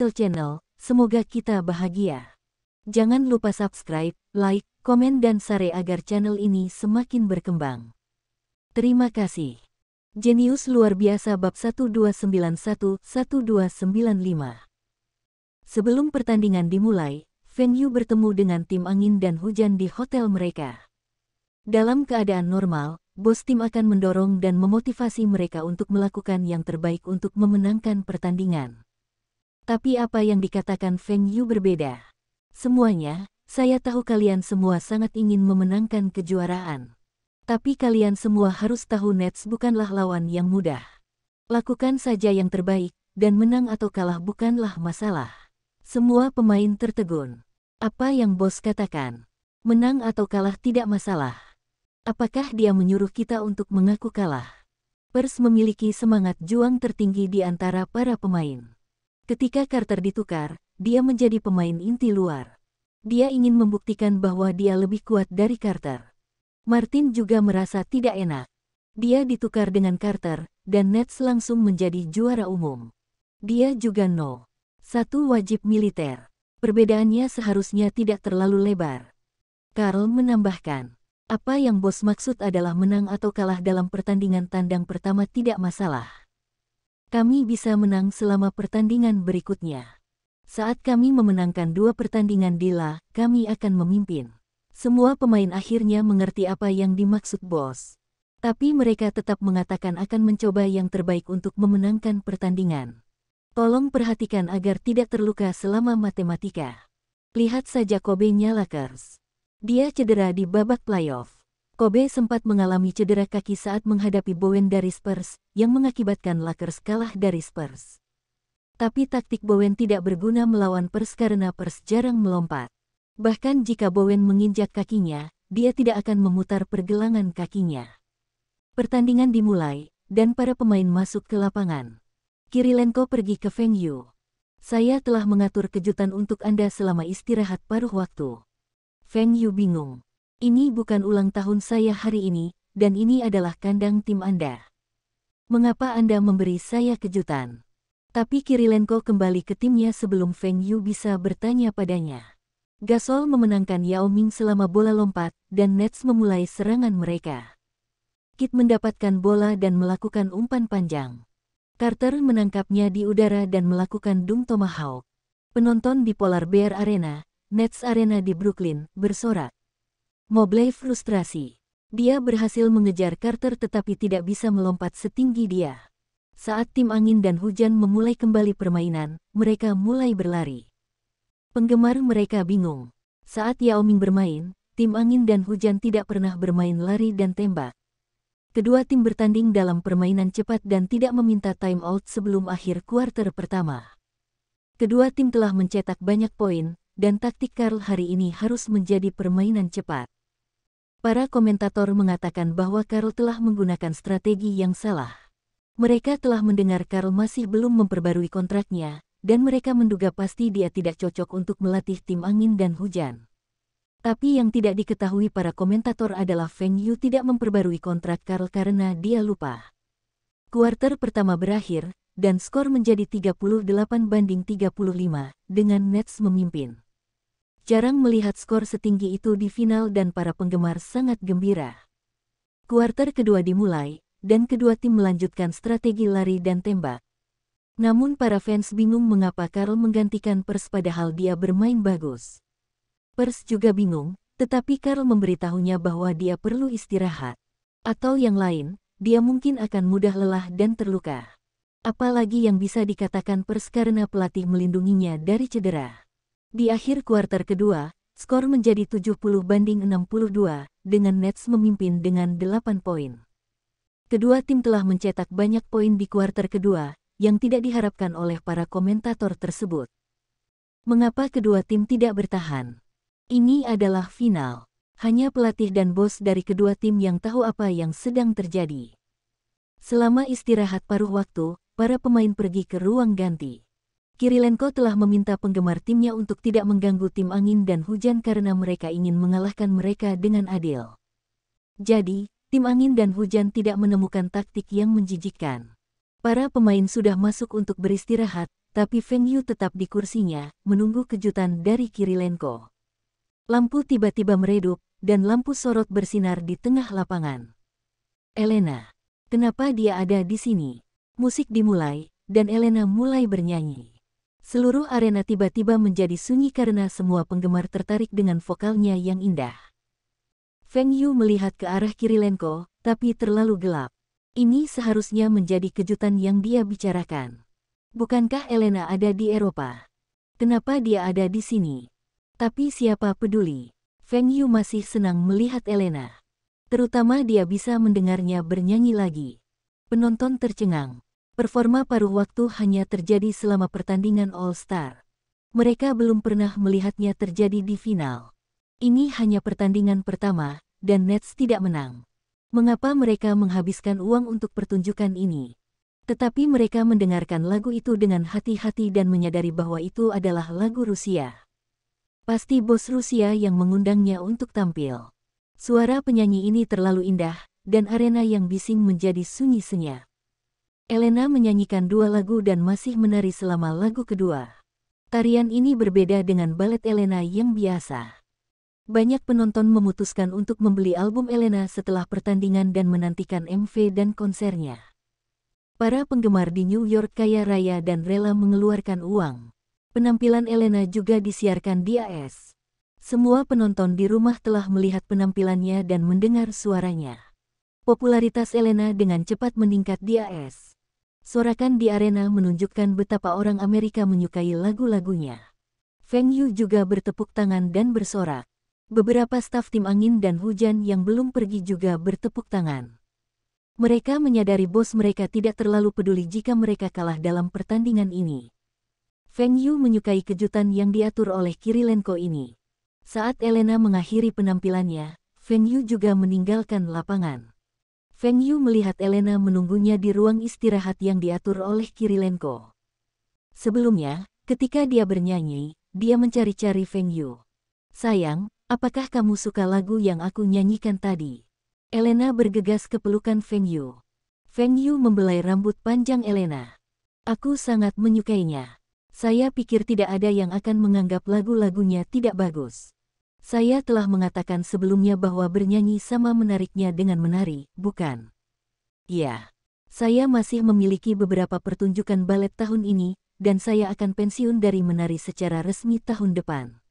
channel, semoga kita bahagia. Jangan lupa subscribe, like, komen dan share agar channel ini semakin berkembang. Terima kasih. Jenius luar biasa bab 1291-1295. Sebelum pertandingan dimulai, Feng Yu bertemu dengan tim angin dan hujan di hotel mereka. Dalam keadaan normal, bos tim akan mendorong dan memotivasi mereka untuk melakukan yang terbaik untuk memenangkan pertandingan. Tapi apa yang dikatakan Feng Yu berbeda. Semuanya, saya tahu kalian semua sangat ingin memenangkan kejuaraan. Tapi kalian semua harus tahu Nets bukanlah lawan yang mudah. Lakukan saja yang terbaik, dan menang atau kalah bukanlah masalah. Semua pemain tertegun. Apa yang bos katakan? Menang atau kalah tidak masalah. Apakah dia menyuruh kita untuk mengaku kalah? Pers memiliki semangat juang tertinggi di antara para pemain. Ketika Carter ditukar, dia menjadi pemain inti luar. Dia ingin membuktikan bahwa dia lebih kuat dari Carter. Martin juga merasa tidak enak. Dia ditukar dengan Carter, dan Nets langsung menjadi juara umum. Dia juga satu wajib militer. Perbedaannya seharusnya tidak terlalu lebar. Karl menambahkan, apa yang bos maksud adalah menang atau kalah dalam pertandingan tandang pertama tidak masalah. Kami bisa menang selama pertandingan berikutnya. Saat kami memenangkan 2 pertandingan di La, kami akan memimpin. Semua pemain akhirnya mengerti apa yang dimaksud bos. Tapi mereka tetap mengatakan akan mencoba yang terbaik untuk memenangkan pertandingan. Tolong perhatikan agar tidak terluka selama matematika. Lihat saja Kobe-nya Lakers. Dia cedera di babak playoff. Kobe sempat mengalami cedera kaki saat menghadapi Bowen dari Spurs, yang mengakibatkan Lakers kalah dari Spurs. Tapi taktik Bowen tidak berguna melawan Spurs karena Spurs jarang melompat. Bahkan jika Bowen menginjak kakinya, dia tidak akan memutar pergelangan kakinya. Pertandingan dimulai, dan para pemain masuk ke lapangan. Kirilenko pergi ke Feng Yu. Saya telah mengatur kejutan untuk Anda selama istirahat paruh waktu. Feng Yu bingung. Ini bukan ulang tahun saya hari ini, dan ini adalah kandang tim Anda. Mengapa Anda memberi saya kejutan? Tapi Kirilenko kembali ke timnya sebelum Feng Yu bisa bertanya padanya. Gasol memenangkan Yao Ming selama bola lompat, dan Nets memulai serangan mereka. Kidd mendapatkan bola dan melakukan umpan panjang. Carter menangkapnya di udara dan melakukan dunk tomahawk. Penonton di Polar Bear Arena, Nets Arena di Brooklyn, bersorak. Mobley frustrasi. Dia berhasil mengejar Carter tetapi tidak bisa melompat setinggi dia. Saat tim angin dan hujan memulai kembali permainan, mereka mulai berlari. Penggemar mereka bingung. Saat Yao Ming bermain, tim angin dan hujan tidak pernah bermain lari dan tembak. Kedua tim bertanding dalam permainan cepat dan tidak meminta time out sebelum akhir kuarter pertama. Kedua tim telah mencetak banyak poin, dan taktik Karl hari ini harus menjadi permainan cepat. Para komentator mengatakan bahwa Karl telah menggunakan strategi yang salah. Mereka telah mendengar Karl masih belum memperbarui kontraknya, dan mereka menduga pasti dia tidak cocok untuk melatih tim angin dan hujan. Tapi yang tidak diketahui para komentator adalah Feng Yu tidak memperbarui kontrak Karl karena dia lupa. Kuarter pertama berakhir, dan skor menjadi 38-35, dengan Nets memimpin. Jarang melihat skor setinggi itu di final dan para penggemar sangat gembira. Kuarter kedua dimulai, dan kedua tim melanjutkan strategi lari dan tembak. Namun para fans bingung mengapa Karl menggantikan Pers padahal dia bermain bagus. Pers juga bingung, tetapi Karl memberitahunya bahwa dia perlu istirahat. Atau yang lain, dia mungkin akan mudah lelah dan terluka. Apalagi yang bisa dikatakan Pers karena pelatih melindunginya dari cedera. Di akhir kuarter kedua, skor menjadi 70-62, dengan Nets memimpin dengan 8 poin. Kedua tim telah mencetak banyak poin di kuarter kedua, yang tidak diharapkan oleh para komentator tersebut. Mengapa kedua tim tidak bertahan? Ini adalah final. Hanya pelatih dan bos dari kedua tim yang tahu apa yang sedang terjadi. Selama istirahat paruh waktu, para pemain pergi ke ruang ganti. Kirilenko telah meminta penggemar timnya untuk tidak mengganggu tim angin dan hujan karena mereka ingin mengalahkan mereka dengan adil. Jadi, tim angin dan hujan tidak menemukan taktik yang menjijikkan. Para pemain sudah masuk untuk beristirahat, tapi Feng Yu tetap di kursinya, menunggu kejutan dari Kirilenko. Lampu tiba-tiba meredup, dan lampu sorot bersinar di tengah lapangan. Elena. Kenapa dia ada di sini? Musik dimulai, dan Elena mulai bernyanyi. Seluruh arena tiba-tiba menjadi sunyi karena semua penggemar tertarik dengan vokalnya yang indah. Feng Yu melihat ke arah Kirilenko, tapi terlalu gelap. Ini seharusnya menjadi kejutan yang dia bicarakan. Bukankah Elena ada di Eropa? Kenapa dia ada di sini? Tapi siapa peduli? Feng Yu masih senang melihat Elena. Terutama dia bisa mendengarnya bernyanyi lagi. Penonton tercengang. Performa paruh waktu hanya terjadi selama pertandingan All-Star. Mereka belum pernah melihatnya terjadi di final. Ini hanya pertandingan pertama, dan Nets tidak menang. Mengapa mereka menghabiskan uang untuk pertunjukan ini? Tetapi mereka mendengarkan lagu itu dengan hati-hati dan menyadari bahwa itu adalah lagu Rusia. Pasti bos Rusia yang mengundangnya untuk tampil. Suara penyanyi ini terlalu indah, dan arena yang bising menjadi sunyi senyap. Elena menyanyikan dua lagu dan masih menari selama lagu kedua. Tarian ini berbeda dengan balet Elena yang biasa. Banyak penonton memutuskan untuk membeli album Elena setelah pertandingan dan menantikan MV dan konsernya. Para penggemar di New York kaya raya dan rela mengeluarkan uang. Penampilan Elena juga disiarkan di AS. Semua penonton di rumah telah melihat penampilannya dan mendengar suaranya. Popularitas Elena dengan cepat meningkat di AS. Sorakan di arena menunjukkan betapa orang Amerika menyukai lagu-lagunya. Feng Yu juga bertepuk tangan dan bersorak. Beberapa staf tim angin dan hujan yang belum pergi juga bertepuk tangan. Mereka menyadari bos mereka tidak terlalu peduli jika mereka kalah dalam pertandingan ini. Feng Yu menyukai kejutan yang diatur oleh Kirilenko ini. Saat Elena mengakhiri penampilannya, Feng Yu juga meninggalkan lapangan. Feng Yu melihat Elena menunggunya di ruang istirahat yang diatur oleh Kirilenko. Sebelumnya, ketika dia bernyanyi, dia mencari-cari Feng Yu. "Sayang, apakah kamu suka lagu yang aku nyanyikan tadi?" Elena bergegas ke pelukan Feng Yu. Feng Yu membelai rambut panjang Elena. "Aku sangat menyukainya. Saya pikir tidak ada yang akan menganggap lagu-lagunya tidak bagus. Saya telah mengatakan sebelumnya bahwa bernyanyi sama menariknya dengan menari, bukan?" "Ya. Saya masih memiliki beberapa pertunjukan balet tahun ini, dan saya akan pensiun dari menari secara resmi tahun depan.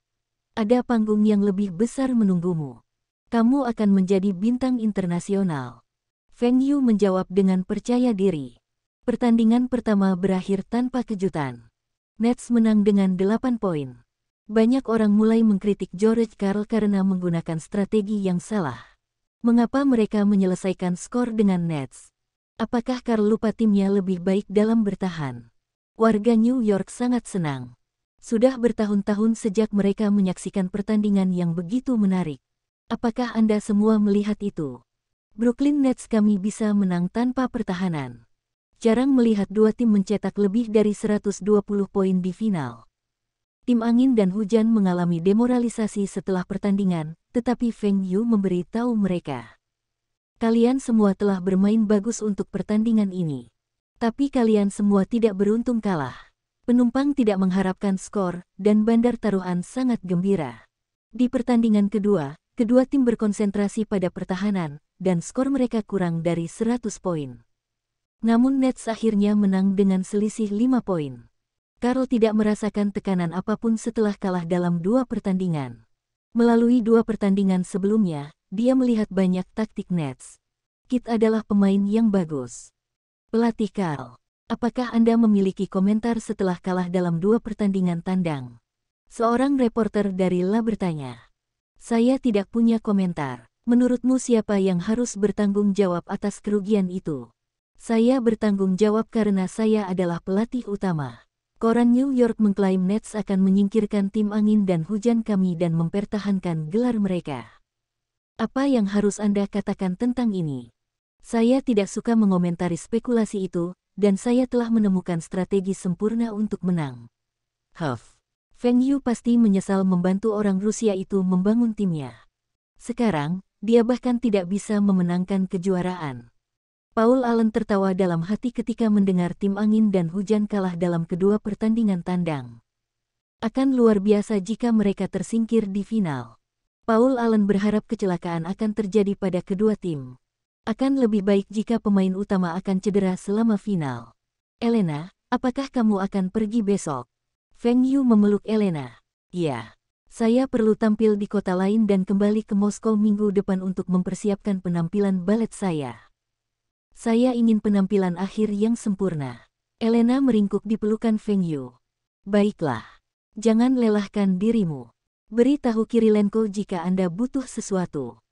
Ada panggung yang lebih besar menunggumu. Kamu akan menjadi bintang internasional." Feng Yu menjawab dengan percaya diri. Pertandingan pertama berakhir tanpa kejutan. Nets menang dengan 8 poin. Banyak orang mulai mengkritik George Karl karena menggunakan strategi yang salah. Mengapa mereka menyelesaikan skor dengan Nets? Apakah Karl lupa timnya lebih baik dalam bertahan? Warga New York sangat senang. Sudah bertahun-tahun sejak mereka menyaksikan pertandingan yang begitu menarik. Apakah Anda semua melihat itu? Brooklyn Nets kami bisa menang tanpa pertahanan. Jarang melihat dua tim mencetak lebih dari 120 poin di final. Tim angin dan hujan mengalami demoralisasi setelah pertandingan, tetapi Feng Yu memberi tahu mereka. "Kalian semua telah bermain bagus untuk pertandingan ini. Tapi kalian semua tidak beruntung kalah. Penumpang tidak mengharapkan skor, dan bandar taruhan sangat gembira." Di pertandingan kedua, kedua tim berkonsentrasi pada pertahanan, dan skor mereka kurang dari 100 poin. Namun Nets akhirnya menang dengan selisih 5 poin. Karl tidak merasakan tekanan apapun setelah kalah dalam 2 pertandingan. Melalui 2 pertandingan sebelumnya, dia melihat banyak taktik Nets. Kit adalah pemain yang bagus. Pelatih Karl, apakah Anda memiliki komentar setelah kalah dalam 2 pertandingan tandang? Seorang reporter dari La bertanya. "Saya tidak punya komentar. Menurutmu siapa yang harus bertanggung jawab atas kerugian itu?" "Saya bertanggung jawab karena saya adalah pelatih utama." Koran New York mengklaim Nets akan menyingkirkan tim angin dan hujan kami dan mempertahankan gelar mereka. Apa yang harus Anda katakan tentang ini? Saya tidak suka mengomentari spekulasi itu, dan saya telah menemukan strategi sempurna untuk menang. Feng Yu pasti menyesal membantu orang Rusia itu membangun timnya. Sekarang, dia bahkan tidak bisa memenangkan kejuaraan. Paul Allen tertawa dalam hati ketika mendengar tim angin dan hujan kalah dalam kedua pertandingan tandang. Akan luar biasa jika mereka tersingkir di final. Paul Allen berharap kecelakaan akan terjadi pada kedua tim. Akan lebih baik jika pemain utama akan cedera selama final. Elena, apakah kamu akan pergi besok? Feng Yu memeluk Elena. Ya, saya perlu tampil di kota lain dan kembali ke Moskow minggu depan untuk mempersiapkan penampilan balet saya. Saya ingin penampilan akhir yang sempurna. Elena meringkuk di pelukan Feng Yu. Baiklah. Jangan lelahkan dirimu. Beritahu Kirilenko jika Anda butuh sesuatu.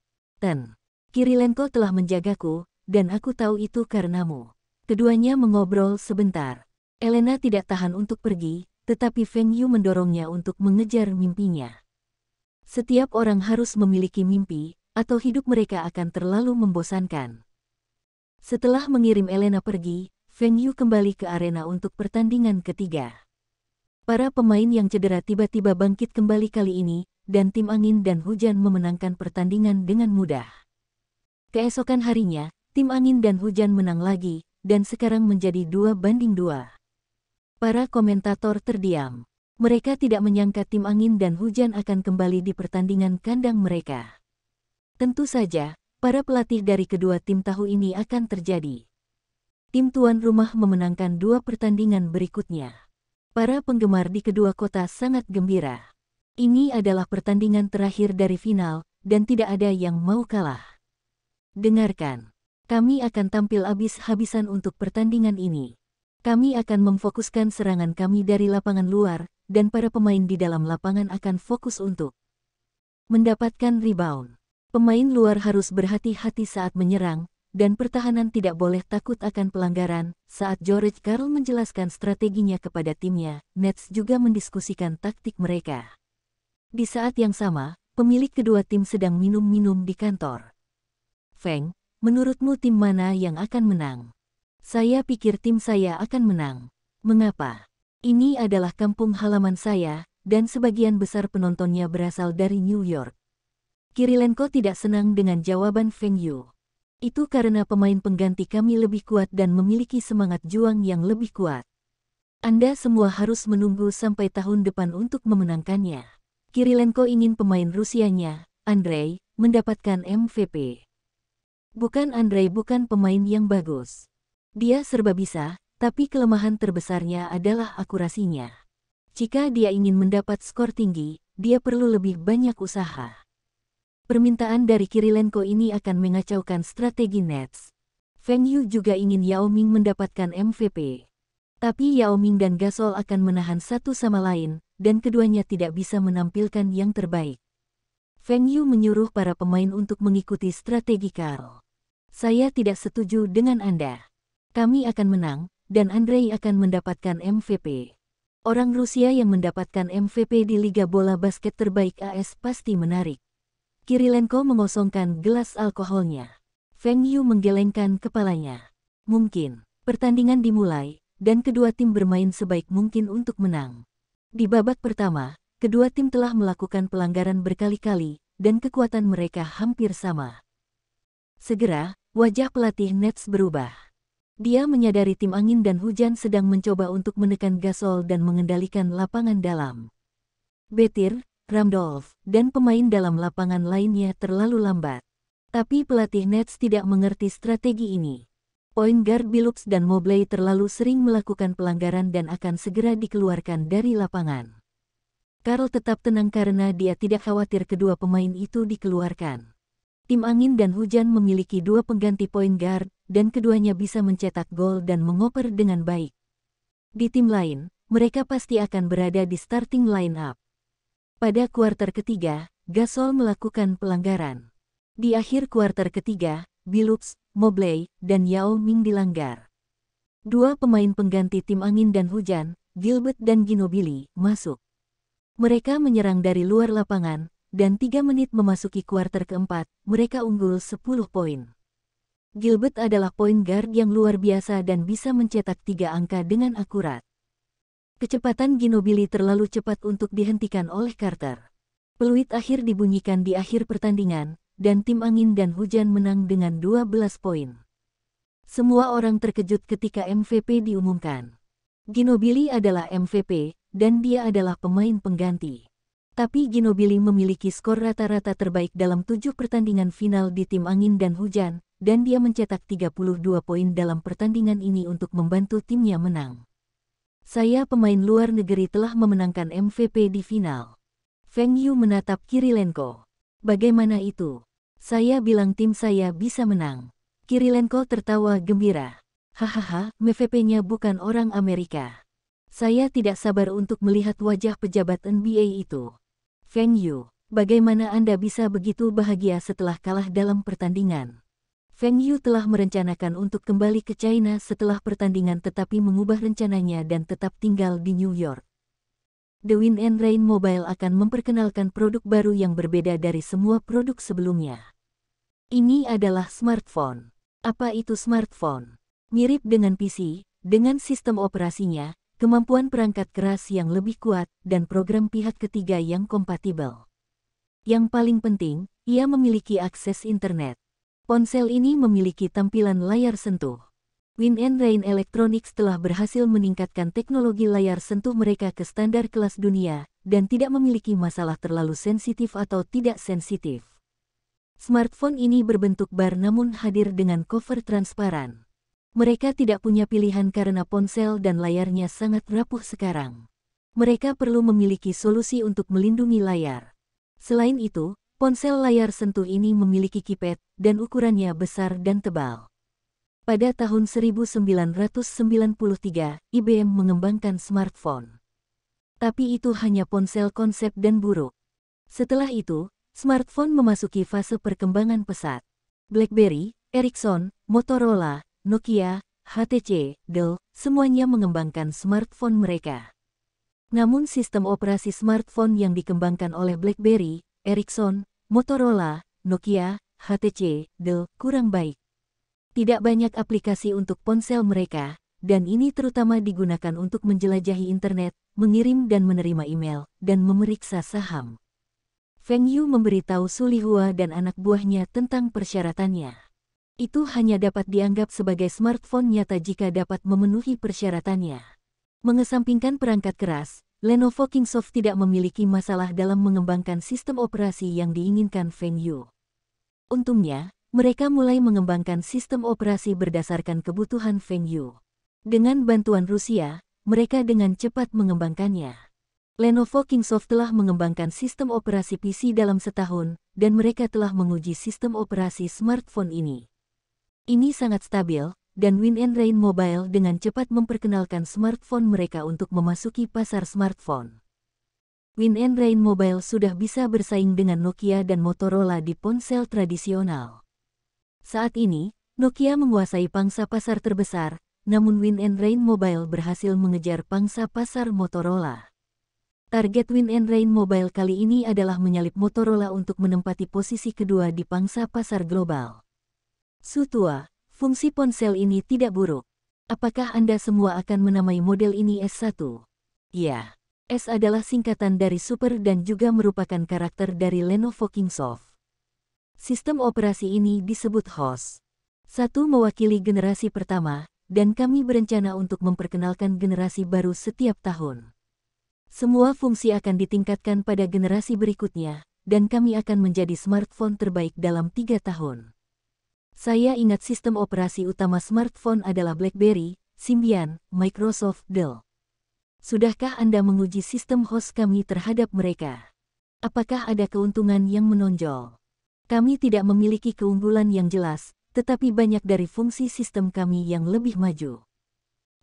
Kirilenko telah menjagaku, dan aku tahu itu karenamu. Keduanya mengobrol sebentar. Elena tidak tahan untuk pergi, tetapi Feng Yu mendorongnya untuk mengejar mimpinya. Setiap orang harus memiliki mimpi, atau hidup mereka akan terlalu membosankan. Setelah mengirim Elena pergi, Feng Yu kembali ke arena untuk pertandingan ketiga. Para pemain yang cedera tiba-tiba bangkit kembali kali ini, dan tim angin dan hujan memenangkan pertandingan dengan mudah. Keesokan harinya, tim angin dan hujan menang lagi, dan sekarang menjadi 2-2. Para komentator terdiam. Mereka tidak menyangka tim angin dan hujan akan kembali di pertandingan kandang mereka. Tentu saja, para pelatih dari kedua tim tahu ini akan terjadi. Tim tuan rumah memenangkan 2 pertandingan berikutnya. Para penggemar di kedua kota sangat gembira. Ini adalah pertandingan terakhir dari final, dan tidak ada yang mau kalah. Dengarkan. Kami akan tampil habis-habisan untuk pertandingan ini. Kami akan memfokuskan serangan kami dari lapangan luar, dan para pemain di dalam lapangan akan fokus untuk mendapatkan rebound. Pemain luar harus berhati-hati saat menyerang, dan pertahanan tidak boleh takut akan pelanggaran. Saat George Karl menjelaskan strateginya kepada timnya, Nets juga mendiskusikan taktik mereka. Di saat yang sama, pemilik kedua tim sedang minum-minum di kantor. Feng, menurutmu tim mana yang akan menang? Saya pikir tim saya akan menang. Mengapa? Ini adalah kampung halaman saya, dan sebagian besar penontonnya berasal dari New York. Kirilenko tidak senang dengan jawaban Feng Yu. Itu karena pemain pengganti kami lebih kuat dan memiliki semangat juang yang lebih kuat. Anda semua harus menunggu sampai tahun depan untuk memenangkannya. Kirilenko ingin pemain Rusianya, Andrei, mendapatkan MVP. Bukan Andrei bukan pemain yang bagus. Dia serba bisa, tapi kelemahan terbesarnya adalah akurasinya. Jika dia ingin mendapat skor tinggi, dia perlu lebih banyak usaha. Permintaan dari Kirilenko ini akan mengacaukan strategi Nets. Feng Yu juga ingin Yao Ming mendapatkan MVP. Tapi Yao Ming dan Gasol akan menahan satu sama lain, dan keduanya tidak bisa menampilkan yang terbaik. Feng Yu menyuruh para pemain untuk mengikuti strategi Karl. Saya tidak setuju dengan Anda. Kami akan menang, dan Andrei akan mendapatkan MVP. Orang Rusia yang mendapatkan MVP di Liga Bola Basket Terbaik AS pasti menarik. Kirilenko mengosongkan gelas alkoholnya. Feng Yu menggelengkan kepalanya. Mungkin, pertandingan dimulai, dan kedua tim bermain sebaik mungkin untuk menang. Di babak pertama, kedua tim telah melakukan pelanggaran berkali-kali, dan kekuatan mereka hampir sama. Segera, wajah pelatih Nets berubah. Dia menyadari tim angin dan hujan sedang mencoba untuk menekan Gasol dan mengendalikan lapangan dalam. Betir, Randolph, dan pemain dalam lapangan lainnya terlalu lambat. Tapi pelatih Nets tidak mengerti strategi ini. Point guard Billups dan Mobley terlalu sering melakukan pelanggaran dan akan segera dikeluarkan dari lapangan. Karl tetap tenang karena dia tidak khawatir kedua pemain itu dikeluarkan. Tim angin dan hujan memiliki 2 pengganti point guard, dan keduanya bisa mencetak gol dan mengoper dengan baik. Di tim lain, mereka pasti akan berada di starting line-up. Pada kuarter ketiga, Gasol melakukan pelanggaran. Di akhir kuarter ketiga, Billups, Mobley, dan Yao Ming dilanggar. 2 pemain pengganti tim angin dan hujan, Gilbert dan Ginobili, masuk. Mereka menyerang dari luar lapangan, dan 3 menit memasuki kuarter keempat, mereka unggul 10 poin. Gilbert adalah point guard yang luar biasa dan bisa mencetak 3 angka dengan akurat. Kecepatan Ginobili terlalu cepat untuk dihentikan oleh Carter. Peluit akhir dibunyikan di akhir pertandingan, dan tim angin dan hujan menang dengan 12 poin. Semua orang terkejut ketika MVP diumumkan. Ginobili adalah MVP, dan dia adalah pemain pengganti. Tapi Ginobili memiliki skor rata-rata terbaik dalam 7 pertandingan final di tim angin dan hujan, dan dia mencetak 32 poin dalam pertandingan ini untuk membantu timnya menang. Saya pemain luar negeri telah memenangkan MVP di final. Feng Yu menatap Kirilenko. Bagaimana itu? Saya bilang tim saya bisa menang. Kirilenko tertawa gembira. Hahaha, MVP-nya bukan orang Amerika. Saya tidak sabar untuk melihat wajah pejabat NBA itu. Feng Yu, bagaimana Anda bisa begitu bahagia setelah kalah dalam pertandingan? Feng Yu telah merencanakan untuk kembali ke China setelah pertandingan tetapi mengubah rencananya dan tetap tinggal di New York. The Wind and Rain Mobile akan memperkenalkan produk baru yang berbeda dari semua produk sebelumnya. Ini adalah smartphone. Apa itu smartphone? Mirip dengan PC, dengan sistem operasinya, kemampuan perangkat keras yang lebih kuat, dan program pihak ketiga yang kompatibel. Yang paling penting, ia memiliki akses internet. Ponsel ini memiliki tampilan layar sentuh. Wind and Rain Electronics telah berhasil meningkatkan teknologi layar sentuh mereka ke standar kelas dunia, dan tidak memiliki masalah terlalu sensitif atau tidak sensitif. Smartphone ini berbentuk bar namun hadir dengan cover transparan. Mereka tidak punya pilihan karena ponsel dan layarnya sangat rapuh sekarang. Mereka perlu memiliki solusi untuk melindungi layar. Selain itu, ponsel layar sentuh ini memiliki keypad dan ukurannya besar dan tebal. Pada tahun 1993, IBM mengembangkan smartphone. Tapi itu hanya ponsel konsep dan buruk. Setelah itu, smartphone memasuki fase perkembangan pesat. BlackBerry, Ericsson, Motorola, Nokia, HTC, Dell, semuanya mengembangkan smartphone mereka. Namun sistem operasi smartphone yang dikembangkan oleh BlackBerry, Ericsson, Motorola, Nokia, HTC, Dell kurang baik. Tidak banyak aplikasi untuk ponsel mereka, dan ini terutama digunakan untuk menjelajahi internet, mengirim dan menerima email, dan memeriksa saham. Feng Yu memberitahu Su Lihua dan anak buahnya tentang persyaratannya. Itu hanya dapat dianggap sebagai smartphone nyata jika dapat memenuhi persyaratannya. Mengesampingkan perangkat keras, Lenovo Kingsoft tidak memiliki masalah dalam mengembangkan sistem operasi yang diinginkan Feng Yu. Untungnya, mereka mulai mengembangkan sistem operasi berdasarkan kebutuhan Feng Yu. Dengan bantuan Rusia, mereka dengan cepat mengembangkannya. Lenovo Kingsoft telah mengembangkan sistem operasi PC dalam setahun, dan mereka telah menguji sistem operasi smartphone ini. Ini sangat stabil, dan Wind and Rain Mobile dengan cepat memperkenalkan smartphone mereka untuk memasuki pasar smartphone. Wind and Rain Mobile sudah bisa bersaing dengan Nokia dan Motorola di ponsel tradisional. Saat ini, Nokia menguasai pangsa pasar terbesar, namun Wind and Rain Mobile berhasil mengejar pangsa pasar Motorola. Target Wind and Rain Mobile kali ini adalah menyalip Motorola untuk menempati posisi kedua di pangsa pasar global. Su tua, fungsi ponsel ini tidak buruk. Apakah Anda semua akan menamai model ini S1? Ya, S adalah singkatan dari Super dan juga merupakan karakter dari Lenovo Kingsoft. Sistem operasi ini disebut HOS. 1 mewakili generasi pertama, dan kami berencana untuk memperkenalkan generasi baru setiap tahun. Semua fungsi akan ditingkatkan pada generasi berikutnya, dan kami akan menjadi smartphone terbaik dalam 3 tahun. Saya ingat sistem operasi utama smartphone adalah BlackBerry, Symbian, Microsoft, Dell. Sudahkah Anda menguji sistem host kami terhadap mereka? Apakah ada keuntungan yang menonjol? Kami tidak memiliki keunggulan yang jelas, tetapi banyak dari fungsi sistem kami yang lebih maju.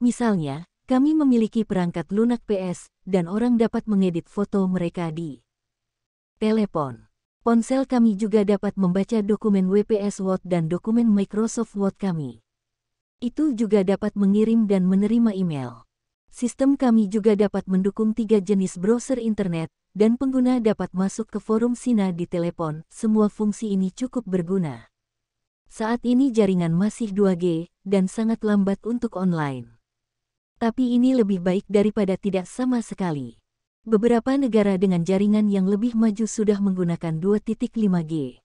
Misalnya, kami memiliki perangkat lunak PS, dan orang dapat mengedit foto mereka di telepon. Ponsel kami juga dapat membaca dokumen WPS Word dan dokumen Microsoft Word kami. Itu juga dapat mengirim dan menerima email. Sistem kami juga dapat mendukung 3 jenis browser internet, dan pengguna dapat masuk ke forum Sina di telepon. Semua fungsi ini cukup berguna. Saat ini jaringan masih 2G, dan sangat lambat untuk online. Tapi ini lebih baik daripada tidak sama sekali. Beberapa negara dengan jaringan yang lebih maju sudah menggunakan 2.5G.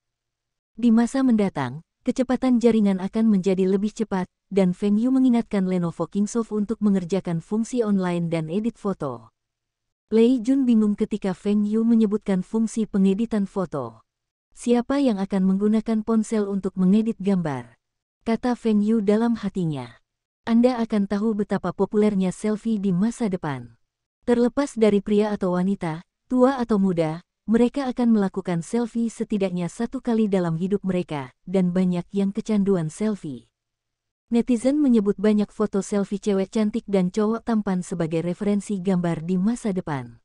Di masa mendatang, kecepatan jaringan akan menjadi lebih cepat, dan Feng Yu mengingatkan Lenovo Kingsoft untuk mengerjakan fungsi online dan edit foto. Lei Jun bingung ketika Feng Yu menyebutkan fungsi pengeditan foto. Siapa yang akan menggunakan ponsel untuk mengedit gambar? Kata Feng Yu dalam hatinya. Anda akan tahu betapa populernya selfie di masa depan. Terlepas dari pria atau wanita, tua atau muda, mereka akan melakukan selfie setidaknya 1 kali dalam hidup mereka, dan banyak yang kecanduan selfie. Netizen menyebut banyak foto selfie cewek cantik dan cowok tampan sebagai referensi gambar di masa depan.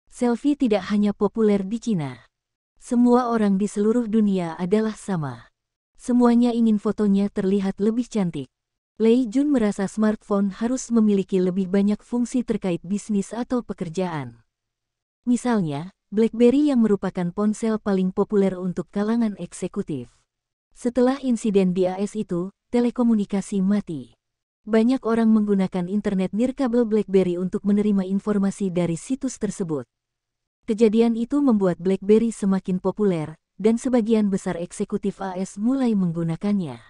Selfie tidak hanya populer di Cina. Semua orang di seluruh dunia adalah sama. Semuanya ingin fotonya terlihat lebih cantik. Lei Jun merasa smartphone harus memiliki lebih banyak fungsi terkait bisnis atau pekerjaan. Misalnya, BlackBerry yang merupakan ponsel paling populer untuk kalangan eksekutif. Setelah insiden di AS itu, telekomunikasi mati. Banyak orang menggunakan internet nirkabel BlackBerry untuk menerima informasi dari situs tersebut. Kejadian itu membuat BlackBerry semakin populer, dan sebagian besar eksekutif AS mulai menggunakannya.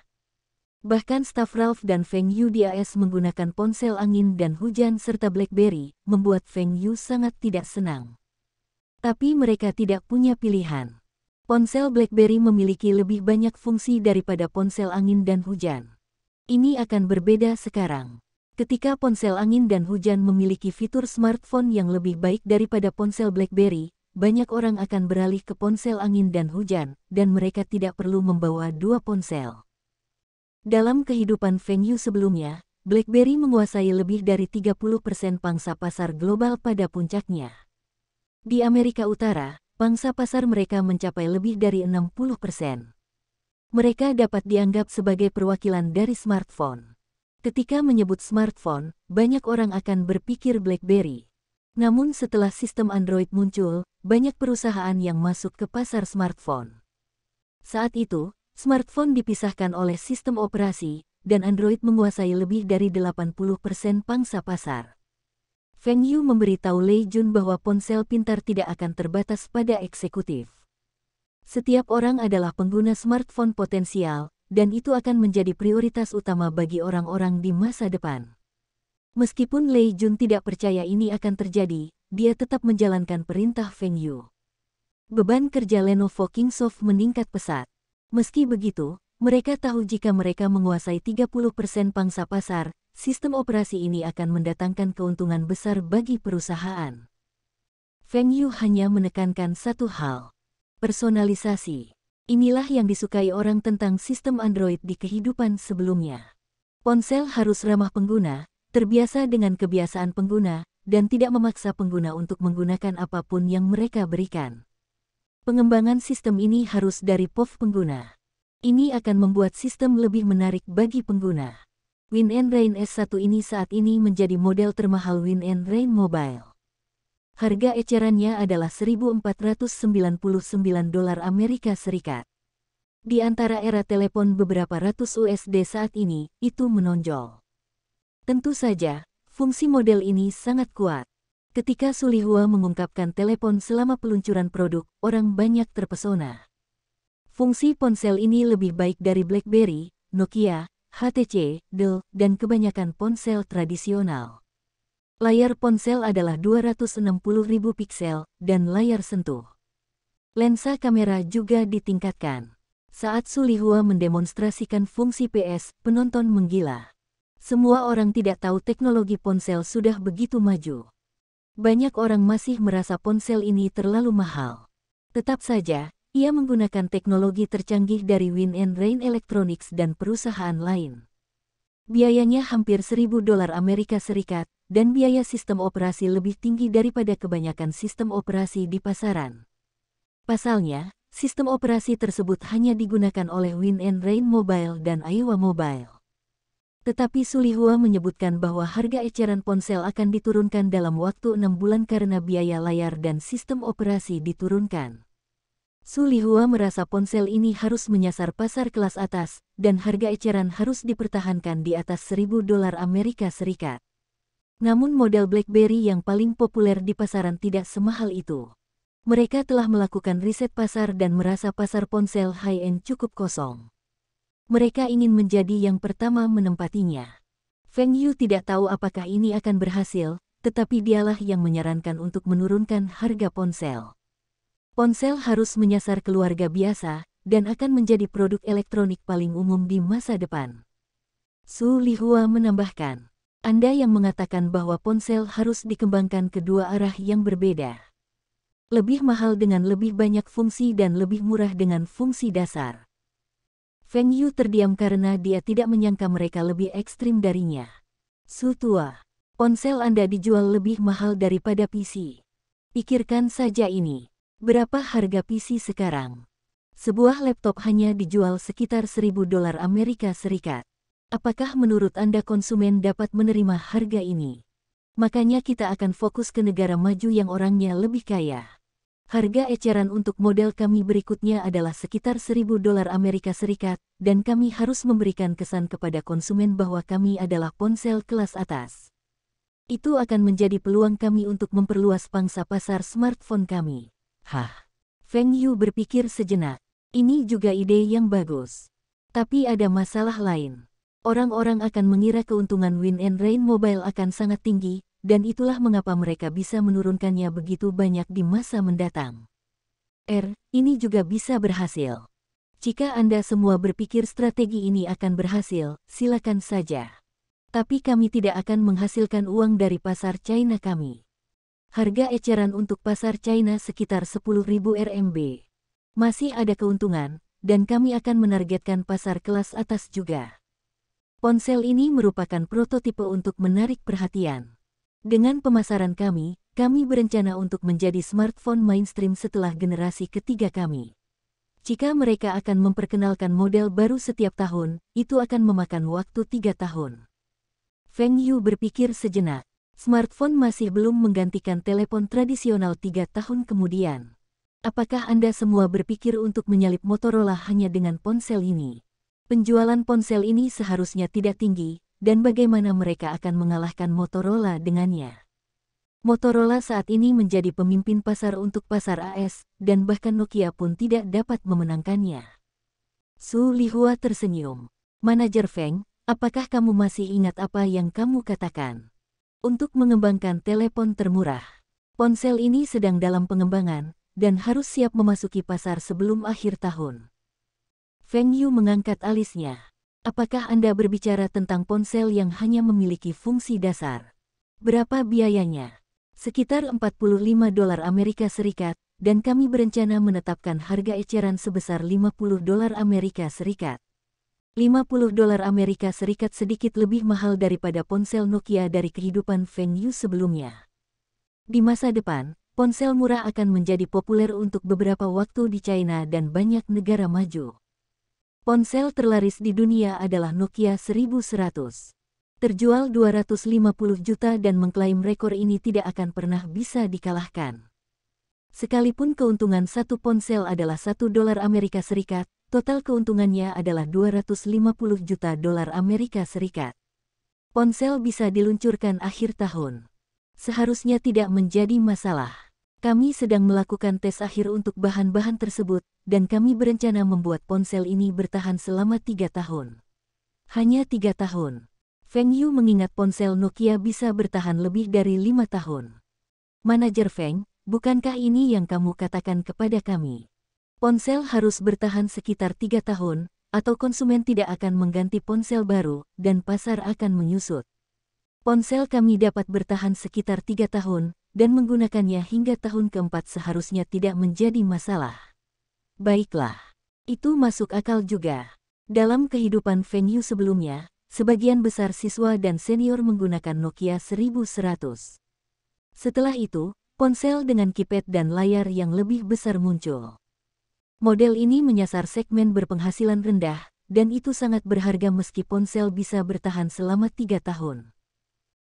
Bahkan staf Ralph dan Feng Yu di AS menggunakan ponsel angin dan hujan serta BlackBerry, membuat Feng Yu sangat tidak senang. Tapi mereka tidak punya pilihan. Ponsel BlackBerry memiliki lebih banyak fungsi daripada ponsel angin dan hujan. Ini akan berbeda sekarang. Ketika ponsel angin dan hujan memiliki fitur smartphone yang lebih baik daripada ponsel BlackBerry, banyak orang akan beralih ke ponsel angin dan hujan, dan mereka tidak perlu membawa 2 ponsel. Dalam kehidupan Feng Yu sebelumnya, BlackBerry menguasai lebih dari 30% pangsa pasar global pada puncaknya. Di Amerika Utara, pangsa pasar mereka mencapai lebih dari 60%. Mereka dapat dianggap sebagai perwakilan dari smartphone. Ketika menyebut smartphone, banyak orang akan berpikir BlackBerry. Namun setelah sistem Android muncul, banyak perusahaan yang masuk ke pasar smartphone. Saat itu, smartphone dipisahkan oleh sistem operasi, dan Android menguasai lebih dari 80% pangsa pasar. Feng Yu memberitahu Lei Jun bahwa ponsel pintar tidak akan terbatas pada eksekutif. Setiap orang adalah pengguna smartphone potensial, dan itu akan menjadi prioritas utama bagi orang-orang di masa depan. Meskipun Lei Jun tidak percaya ini akan terjadi, dia tetap menjalankan perintah Feng Yu. Beban kerja Lenovo Kingsoft meningkat pesat. Meski begitu, mereka tahu jika mereka menguasai 30% pangsa pasar, sistem operasi ini akan mendatangkan keuntungan besar bagi perusahaan. Feng Yu hanya menekankan satu hal. Personalisasi. Inilah yang disukai orang tentang sistem Android di kehidupan sebelumnya. Ponsel harus ramah pengguna, terbiasa dengan kebiasaan pengguna, dan tidak memaksa pengguna untuk menggunakan apapun yang mereka berikan. Pengembangan sistem ini harus dari POV pengguna. Ini akan membuat sistem lebih menarik bagi pengguna. Win and Rain S1 ini saat ini menjadi model termahal Win and Rain Mobile. Harga ecerannya adalah $1.499 Amerika Serikat. Di antara era telepon beberapa ratus USD saat ini, itu menonjol. Tentu saja, fungsi model ini sangat kuat. Ketika Sulihua mengungkapkan telepon selama peluncuran produk, orang banyak terpesona. Fungsi ponsel ini lebih baik dari BlackBerry, Nokia, HTC, Dell, dan kebanyakan ponsel tradisional. Layar ponsel adalah 260.000 piksel, dan layar sentuh. Lensa kamera juga ditingkatkan. Saat Sulihua mendemonstrasikan fungsi PS, penonton menggila. Semua orang tidak tahu teknologi ponsel sudah begitu maju. Banyak orang masih merasa ponsel ini terlalu mahal. Tetap saja, ia menggunakan teknologi tercanggih dari Win and Rain Electronics dan perusahaan lain. Biayanya hampir $1.000 Amerika Serikat, dan biaya sistem operasi lebih tinggi daripada kebanyakan sistem operasi di pasaran. Pasalnya, sistem operasi tersebut hanya digunakan oleh Win and Rain Mobile dan Aiwa Mobile. Tetapi Sulihua menyebutkan bahwa harga eceran ponsel akan diturunkan dalam waktu 6 bulan karena biaya layar dan sistem operasi diturunkan. Sulihua merasa ponsel ini harus menyasar pasar kelas atas, dan harga eceran harus dipertahankan di atas $1.000 Amerika Serikat. Namun model BlackBerry yang paling populer di pasaran tidak semahal itu. Mereka telah melakukan riset pasar dan merasa pasar ponsel high-end cukup kosong. Mereka ingin menjadi yang pertama menempatinya. Feng Yu tidak tahu apakah ini akan berhasil, tetapi dialah yang menyarankan untuk menurunkan harga ponsel. Ponsel harus menyasar keluarga biasa, dan akan menjadi produk elektronik paling umum di masa depan. Su Lihua menambahkan, Anda yang mengatakan bahwa ponsel harus dikembangkan kedua arah yang berbeda. Lebih mahal dengan lebih banyak fungsi dan lebih murah dengan fungsi dasar. Feng Yu terdiam karena dia tidak menyangka mereka lebih ekstrim darinya. Su tua, ponsel Anda dijual lebih mahal daripada PC. Pikirkan saja ini. Berapa harga PC sekarang? Sebuah laptop hanya dijual sekitar $1.000 Amerika Serikat. Apakah menurut Anda konsumen dapat menerima harga ini? Makanya kita akan fokus ke negara maju yang orangnya lebih kaya. Harga eceran untuk model kami berikutnya adalah sekitar $1.000 Amerika Serikat, dan kami harus memberikan kesan kepada konsumen bahwa kami adalah ponsel kelas atas. Itu akan menjadi peluang kami untuk memperluas pangsa pasar smartphone kami. Hah? Feng Yu berpikir sejenak. Ini juga ide yang bagus. Tapi ada masalah lain. Orang-orang akan mengira keuntungan Win and Rain Mobile akan sangat tinggi, dan itulah mengapa mereka bisa menurunkannya begitu banyak di masa mendatang. Ini juga bisa berhasil. Jika Anda semua berpikir strategi ini akan berhasil, silakan saja. Tapi kami tidak akan menghasilkan uang dari pasar China kami. Harga eceran untuk pasar China sekitar 10.000 RMB. Masih ada keuntungan, dan kami akan menargetkan pasar kelas atas juga. Ponsel ini merupakan prototipe untuk menarik perhatian. Dengan pemasaran kami berencana untuk menjadi smartphone mainstream setelah generasi ketiga kami. Jika mereka akan memperkenalkan model baru setiap tahun, itu akan memakan waktu 3 tahun. Feng Yu berpikir sejenak. Smartphone masih belum menggantikan telepon tradisional 3 tahun kemudian. Apakah Anda semua berpikir untuk menyalip Motorola hanya dengan ponsel ini? Penjualan ponsel ini seharusnya tidak tinggi, dan bagaimana mereka akan mengalahkan Motorola dengannya? Motorola saat ini menjadi pemimpin pasar untuk pasar AS, dan bahkan Nokia pun tidak dapat memenangkannya. Su Lihua tersenyum. Manajer Feng, apakah kamu masih ingat apa yang kamu katakan? Untuk mengembangkan telepon termurah, ponsel ini sedang dalam pengembangan, dan harus siap memasuki pasar sebelum akhir tahun. Feng Yu mengangkat alisnya. Apakah Anda berbicara tentang ponsel yang hanya memiliki fungsi dasar? Berapa biayanya? Sekitar $45 Amerika Serikat, dan kami berencana menetapkan harga eceran sebesar $50 Amerika Serikat. $50 Amerika Serikat sedikit lebih mahal daripada ponsel Nokia dari kehidupan Feng Yu sebelumnya. Di masa depan, ponsel murah akan menjadi populer untuk beberapa waktu di China dan banyak negara maju. Ponsel terlaris di dunia adalah Nokia 1100. Terjual 250 juta dan mengklaim rekor ini tidak akan pernah bisa dikalahkan. Sekalipun keuntungan satu ponsel adalah $1 Amerika Serikat, total keuntungannya adalah $250 juta Amerika Serikat. Ponsel bisa diluncurkan akhir tahun. Seharusnya tidak menjadi masalah. Kami sedang melakukan tes akhir untuk bahan-bahan tersebut, dan kami berencana membuat ponsel ini bertahan selama 3 tahun. Hanya 3 tahun. Feng Yu mengingat ponsel Nokia bisa bertahan lebih dari 5 tahun. Manajer Feng, bukankah ini yang kamu katakan kepada kami? Ponsel harus bertahan sekitar 3 tahun, atau konsumen tidak akan mengganti ponsel baru, dan pasar akan menyusut. Ponsel kami dapat bertahan sekitar 3 tahun, dan menggunakannya hingga tahun keempat seharusnya tidak menjadi masalah. Baiklah, itu masuk akal juga. Dalam kehidupan Feng Yu sebelumnya, sebagian besar siswa dan senior menggunakan Nokia 1100. Setelah itu, ponsel dengan keypad dan layar yang lebih besar muncul. Model ini menyasar segmen berpenghasilan rendah, dan itu sangat berharga meski ponsel bisa bertahan selama 3 tahun.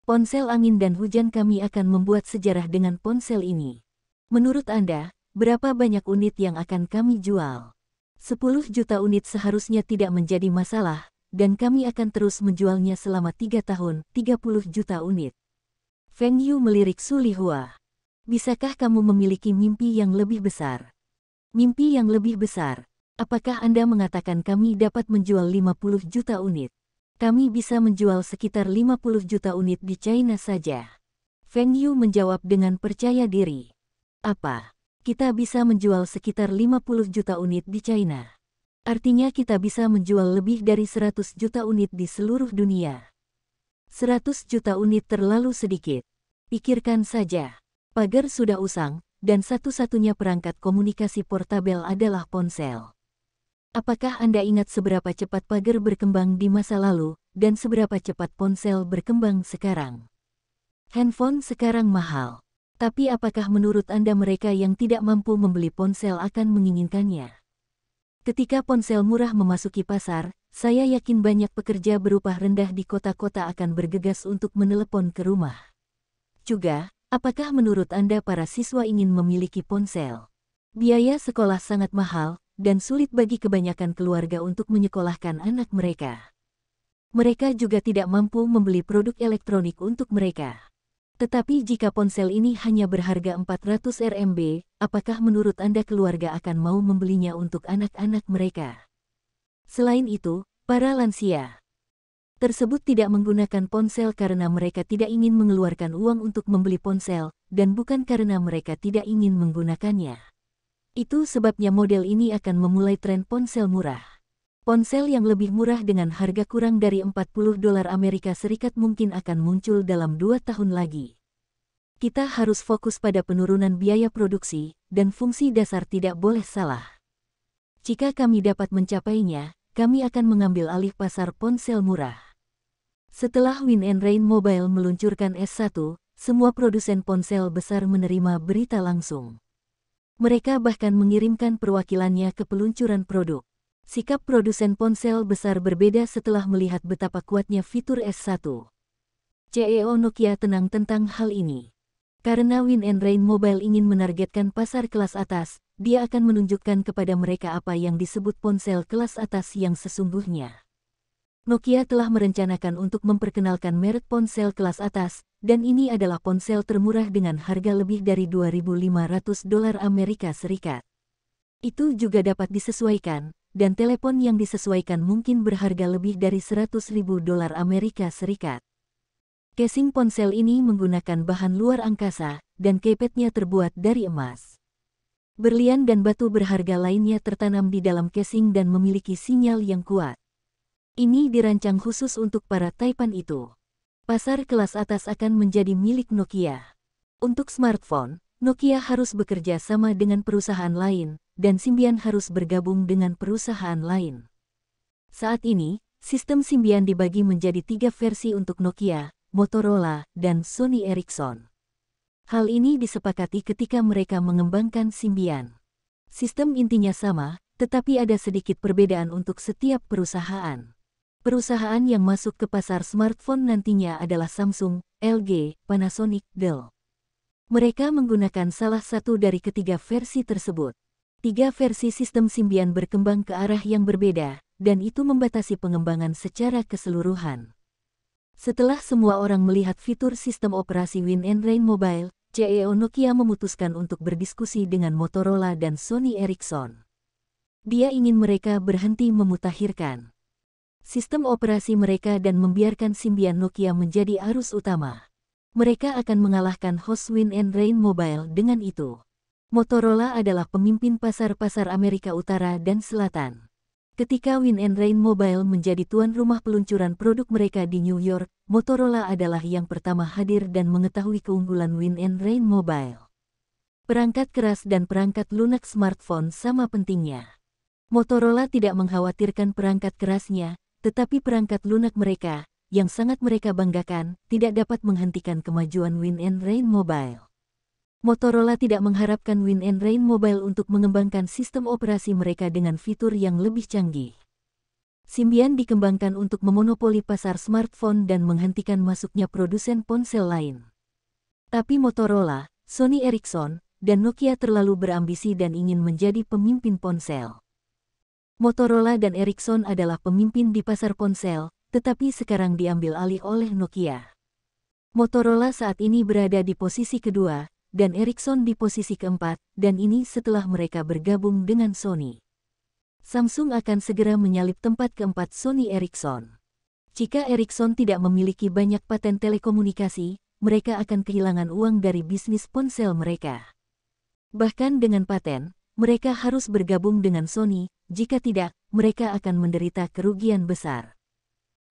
Ponsel angin dan hujan kami akan membuat sejarah dengan ponsel ini. Menurut Anda, berapa banyak unit yang akan kami jual? 10 juta unit seharusnya tidak menjadi masalah, dan kami akan terus menjualnya selama 3 tahun, 30 juta unit. Feng Yu melirik Su Lihua. Bisakah kamu memiliki mimpi yang lebih besar? Mimpi yang lebih besar? Apakah Anda mengatakan kami dapat menjual 50 juta unit? Kami bisa menjual sekitar 50 juta unit di China saja. Feng Yu menjawab dengan percaya diri. Apa? Kita bisa menjual sekitar 50 juta unit di China. Artinya kita bisa menjual lebih dari 100 juta unit di seluruh dunia. 100 juta unit terlalu sedikit. Pikirkan saja. Pagar sudah usang, dan satu-satunya perangkat komunikasi portabel adalah ponsel. Apakah Anda ingat seberapa cepat pagar berkembang di masa lalu, dan seberapa cepat ponsel berkembang sekarang? Handphone sekarang mahal. Tapi apakah menurut Anda mereka yang tidak mampu membeli ponsel akan menginginkannya? Ketika ponsel murah memasuki pasar, saya yakin banyak pekerja berupah rendah di kota-kota akan bergegas untuk menelepon ke rumah. Juga, apakah menurut Anda para siswa ingin memiliki ponsel? Biaya sekolah sangat mahal, dan sulit bagi kebanyakan keluarga untuk menyekolahkan anak mereka. Mereka juga tidak mampu membeli produk elektronik untuk mereka. Tetapi jika ponsel ini hanya berharga 400 Rmb, apakah menurut Anda keluarga akan mau membelinya untuk anak-anak mereka? Selain itu, para lansia tersebut tidak menggunakan ponsel karena mereka tidak ingin mengeluarkan uang untuk membeli ponsel, dan bukan karena mereka tidak ingin menggunakannya. Itu sebabnya model ini akan memulai tren ponsel murah. Ponsel yang lebih murah dengan harga kurang dari $40 Amerika Serikat mungkin akan muncul dalam 2 tahun lagi. Kita harus fokus pada penurunan biaya produksi, dan fungsi dasar tidak boleh salah. Jika kami dapat mencapainya, kami akan mengambil alih pasar ponsel murah. Setelah Win and Rain Mobile meluncurkan S1, semua produsen ponsel besar menerima berita langsung. Mereka bahkan mengirimkan perwakilannya ke peluncuran produk. Sikap produsen ponsel besar berbeda setelah melihat betapa kuatnya fitur S1. CEO Nokia tenang tentang hal ini. Karena Win and Rain Mobile ingin menargetkan pasar kelas atas, dia akan menunjukkan kepada mereka apa yang disebut ponsel kelas atas yang sesungguhnya. Nokia telah merencanakan untuk memperkenalkan merek ponsel kelas atas, dan ini adalah ponsel termurah dengan harga lebih dari $2.500 Amerika Serikat. Itu juga dapat disesuaikan, dan telepon yang disesuaikan mungkin berharga lebih dari $100.000 Amerika Serikat. Casing ponsel ini menggunakan bahan luar angkasa, dan keypadnya terbuat dari emas. Berlian dan batu berharga lainnya tertanam di dalam casing dan memiliki sinyal yang kuat. Ini dirancang khusus untuk para taipan itu. Pasar kelas atas akan menjadi milik Nokia. Untuk smartphone, Nokia harus bekerja sama dengan perusahaan lain, dan Symbian harus bergabung dengan perusahaan lain. Saat ini, sistem Symbian dibagi menjadi 3 versi untuk Nokia, Motorola, dan Sony Ericsson. Hal ini disepakati ketika mereka mengembangkan Symbian. Sistem intinya sama, tetapi ada sedikit perbedaan untuk setiap perusahaan. Perusahaan yang masuk ke pasar smartphone nantinya adalah Samsung, LG, Panasonic, Dell. Mereka menggunakan salah satu dari ketiga versi tersebut. 3 versi sistem Symbian berkembang ke arah yang berbeda, dan itu membatasi pengembangan secara keseluruhan. Setelah semua orang melihat fitur sistem operasi Win and Rain Mobile, CEO Nokia memutuskan untuk berdiskusi dengan Motorola dan Sony Ericsson. Dia ingin mereka berhenti memutakhirkan sistem operasi mereka dan membiarkan Symbian Nokia menjadi arus utama. Mereka akan mengalahkan host Win and Rain Mobile dengan itu. Motorola adalah pemimpin pasar-pasar Amerika Utara dan Selatan. Ketika Win and Rain Mobile menjadi tuan rumah peluncuran produk mereka di New York, Motorola adalah yang pertama hadir dan mengetahui keunggulan Win and Rain Mobile. Perangkat keras dan perangkat lunak smartphone sama pentingnya. Motorola tidak mengkhawatirkan perangkat kerasnya, tetapi perangkat lunak mereka, yang sangat mereka banggakan, tidak dapat menghentikan kemajuan Win and Rain Mobile. Motorola tidak mengharapkan Win and Rain Mobile untuk mengembangkan sistem operasi mereka dengan fitur yang lebih canggih. Symbian dikembangkan untuk memonopoli pasar smartphone dan menghentikan masuknya produsen ponsel lain. Tapi Motorola, Sony Ericsson, dan Nokia terlalu berambisi dan ingin menjadi pemimpin ponsel. Motorola dan Ericsson adalah pemimpin di pasar ponsel, tetapi sekarang diambil alih oleh Nokia. Motorola saat ini berada di posisi kedua, dan Ericsson di posisi keempat, dan ini setelah mereka bergabung dengan Sony. Samsung akan segera menyalip tempat keempat Sony Ericsson. Jika Ericsson tidak memiliki banyak paten telekomunikasi, mereka akan kehilangan uang dari bisnis ponsel mereka. Bahkan dengan paten, mereka harus bergabung dengan Sony, jika tidak, mereka akan menderita kerugian besar.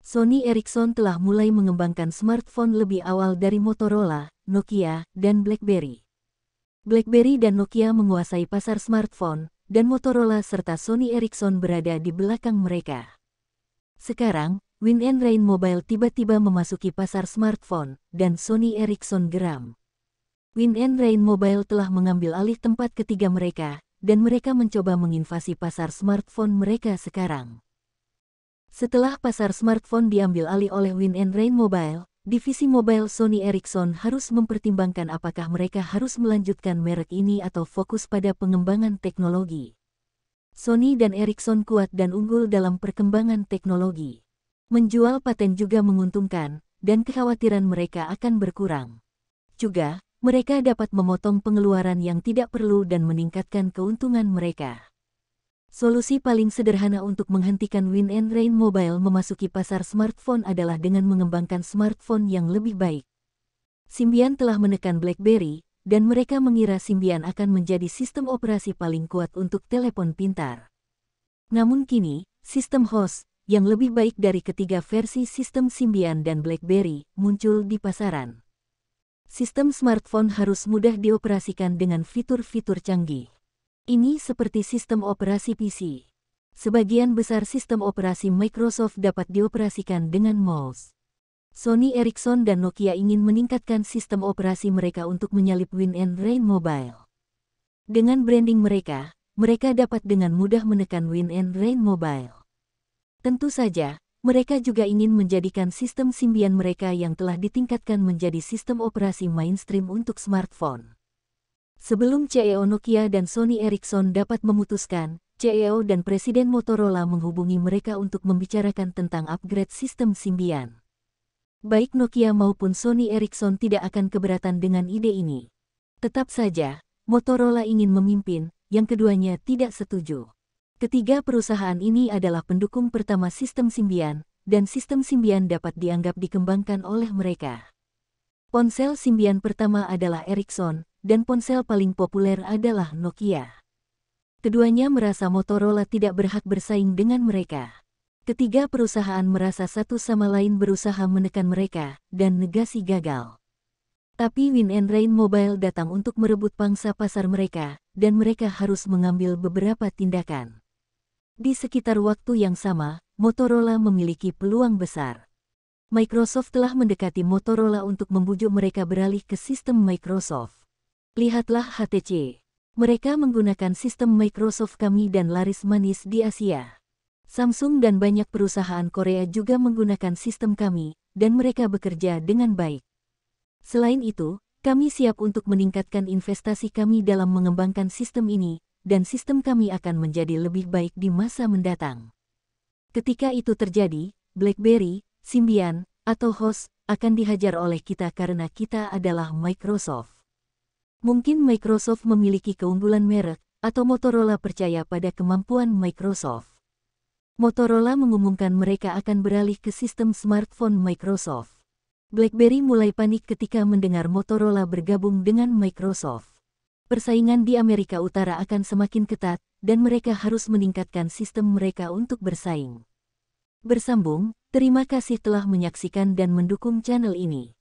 Sony Ericsson telah mulai mengembangkan smartphone lebih awal dari Motorola, Nokia, dan BlackBerry. BlackBerry dan Nokia menguasai pasar smartphone, dan Motorola serta Sony Ericsson berada di belakang mereka. Sekarang, Wind & Rain Mobile tiba-tiba memasuki pasar smartphone, dan Sony Ericsson geram. Wind & Rain Mobile telah mengambil alih tempat ketiga mereka, dan mereka mencoba menginvasi pasar smartphone mereka sekarang. Setelah pasar smartphone diambil alih oleh Wind & Rain Mobile, divisi mobile Sony Ericsson harus mempertimbangkan apakah mereka harus melanjutkan merek ini atau fokus pada pengembangan teknologi. Sony dan Ericsson kuat dan unggul dalam perkembangan teknologi. Menjual paten juga menguntungkan, dan kekhawatiran mereka akan berkurang. Juga, mereka dapat memotong pengeluaran yang tidak perlu dan meningkatkan keuntungan mereka. Solusi paling sederhana untuk menghentikan Wind & Rain Mobile memasuki pasar smartphone adalah dengan mengembangkan smartphone yang lebih baik. Symbian telah menekan BlackBerry, dan mereka mengira Symbian akan menjadi sistem operasi paling kuat untuk telepon pintar. Namun kini, sistem host, yang lebih baik dari ketiga versi sistem Symbian dan BlackBerry, muncul di pasaran. Sistem smartphone harus mudah dioperasikan dengan fitur-fitur canggih. Ini seperti sistem operasi PC. Sebagian besar sistem operasi Microsoft dapat dioperasikan dengan mouse. Sony Ericsson dan Nokia ingin meningkatkan sistem operasi mereka untuk menyalip Wind & Rain Mobile. Dengan branding mereka, mereka dapat dengan mudah menekan Wind & Rain Mobile. Tentu saja, mereka juga ingin menjadikan sistem Symbian mereka yang telah ditingkatkan menjadi sistem operasi mainstream untuk smartphone. Sebelum CEO Nokia dan Sony Ericsson dapat memutuskan, CEO dan Presiden Motorola menghubungi mereka untuk membicarakan tentang upgrade sistem Symbian. Baik Nokia maupun Sony Ericsson tidak akan keberatan dengan ide ini. Tetap saja, Motorola ingin memimpin, yang keduanya tidak setuju. Ketiga perusahaan ini adalah pendukung pertama sistem Symbian, dan sistem Symbian dapat dianggap dikembangkan oleh mereka. Ponsel Symbian pertama adalah Ericsson, dan ponsel paling populer adalah Nokia. Keduanya merasa Motorola tidak berhak bersaing dengan mereka. Ketiga perusahaan merasa satu sama lain berusaha menekan mereka, dan negasi gagal. Tapi Wind & Rain Mobile datang untuk merebut pangsa pasar mereka, dan mereka harus mengambil beberapa tindakan. Di sekitar waktu yang sama, Motorola memiliki peluang besar. Microsoft telah mendekati Motorola untuk membujuk mereka beralih ke sistem Microsoft. Lihatlah HTC. Mereka menggunakan sistem Microsoft kami dan laris manis di Asia. Samsung dan banyak perusahaan Korea juga menggunakan sistem kami, dan mereka bekerja dengan baik. Selain itu, kami siap untuk meningkatkan investasi kami dalam mengembangkan sistem ini, dan sistem kami akan menjadi lebih baik di masa mendatang. Ketika itu terjadi, BlackBerry, Symbian, atau host, akan dihajar oleh kita karena kita adalah Microsoft. Mungkin Microsoft memiliki keunggulan merek, atau Motorola percaya pada kemampuan Microsoft. Motorola mengumumkan mereka akan beralih ke sistem smartphone Microsoft. BlackBerry mulai panik ketika mendengar Motorola bergabung dengan Microsoft. Persaingan di Amerika Utara akan semakin ketat, dan mereka harus meningkatkan sistem mereka untuk bersaing. Bersambung, terima kasih telah menyaksikan dan mendukung channel ini.